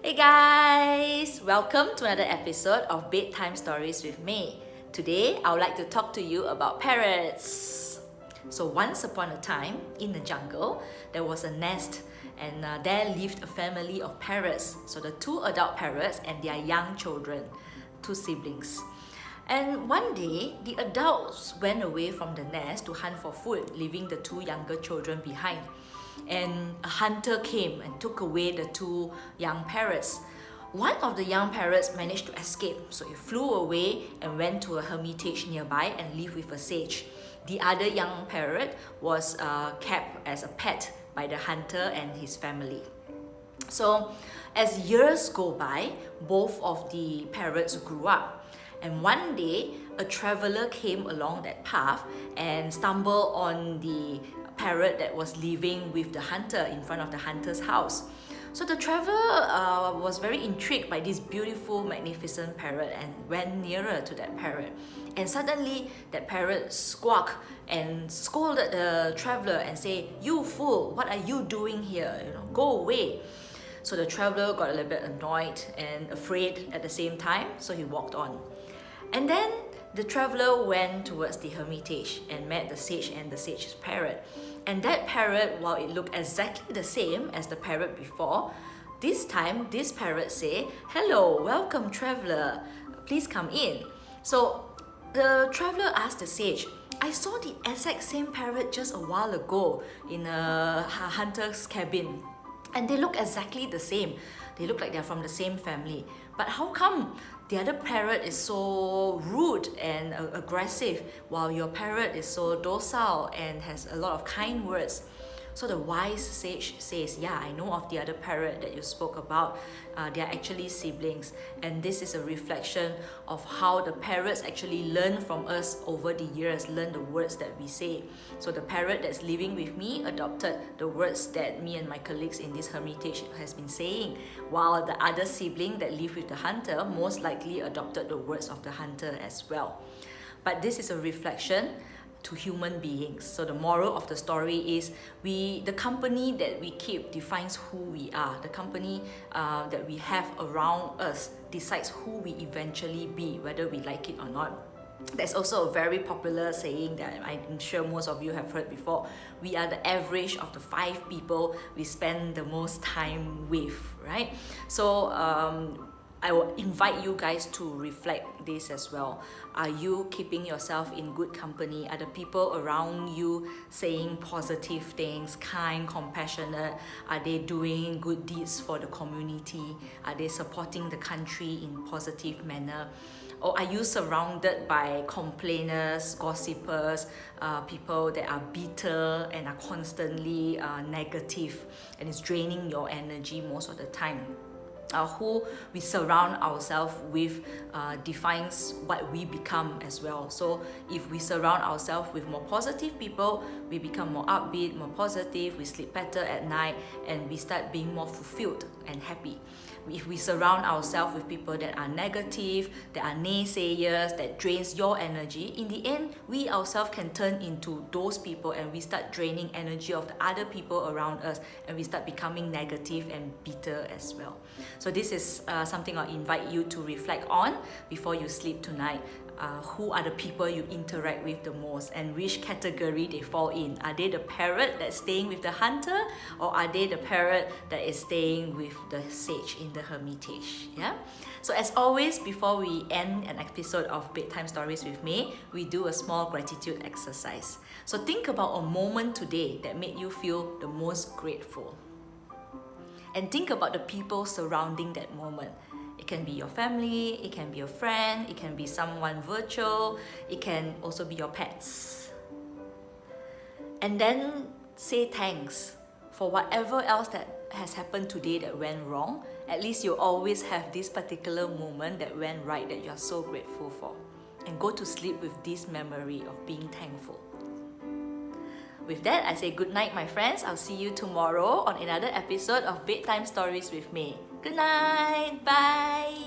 Hey guys! Welcome to another episode of Bedtime Stories with me. Today, I would like to talk to you about parrots. So once upon a time, in the jungle, there was a nest and there lived a family of parrots. So the two adult parrots and their young children, two siblings. And one day, the adults went away from the nest to hunt for food, leaving the two younger children behind. And a hunter came and took away the two young parrots. One of the young parrots managed to escape, so it flew away and went to a hermitage nearby and lived with a sage. The other young parrot was kept as a pet by the hunter and his family. So, as years go by, both of the parrots grew up. And one day, a traveler came along that path and stumbled on the parrot that was living with the hunter in front of the hunter's house. So the traveler was very intrigued by this beautiful, magnificent parrot and went nearer to that parrot. And suddenly, that parrot squawked and scolded the traveler and said, "You fool, what are you doing here? Go away." So the traveler got a little bit annoyed and afraid at the same time, so he walked on. And then the traveler went towards the hermitage and met the sage and the sage's parrot. And that parrot, while it looked exactly the same as the parrot before, this time this parrot said, "Hello, welcome traveler, please come in." So the traveler asked the sage, "I saw the exact same parrot just a while ago in a hunter's cabin. And they look exactly the same. They look like they're from the same family. But how come the other parrot is so rude and aggressive while your parrot is so docile and has a lot of kind words?" So the wise sage says, "Yeah, I know of the other parrot that you spoke about. They are actually siblings. And this is a reflection of how the parrots actually learn from us over the years, learn the words that we say. So the parrot that's living with me adopted the words that me and my colleagues in this hermitage has been saying, while the other sibling that lived with the hunter most likely adopted the words of the hunter as well. But this is a reflection to human beings. So the moral of the story is the company that we keep defines who we are. The company that we have around us decides who we eventually be, whether we like it or not. There's also a very popular saying that I'm sure most of you have heard before. We are the average of the 5 people we spend the most time with, right? So I will invite you guys to reflect this as well. Are you keeping yourself in good company? Are the people around you saying positive things, kind, compassionate? Are they doing good deeds for the community? Are they supporting the country in positive manner? Or are you surrounded by complainers, gossipers, people that are bitter and are constantly negative and is draining your energy most of the time? Who we surround ourselves with defines what we become as well. So if we surround ourselves with more positive people, we become more upbeat, more positive, we sleep better at night, and we start being more fulfilled and happy. If we surround ourselves with people that are negative, that are naysayers, that drains your energy, in the end, we ourselves can turn into those people and we start draining energy of the other people around us, and we start becoming negative and bitter as well. So this is something I'll invite you to reflect on before you sleep tonight. Who are the people you interact with the most and which category they fall in? Are they the parrot that's staying with the hunter, or are they the parrot that is staying with the sage in the hermitage? Yeah. So as always, before we end an episode of Bedtime Stories with me, we do a small gratitude exercise. So think about a moment today that made you feel the most grateful. And think about the people surrounding that moment. It can be your family, it can be a friend, it can be someone virtual, it can also be your pets. And then say thanks for whatever else that has happened today that went wrong. At least you always have this particular moment that went right that you're so grateful for. And go to sleep with this memory of being thankful. With that, I say good night, my friends. I'll see you tomorrow on another episode of Bedtime Stories with me. Good night. Bye.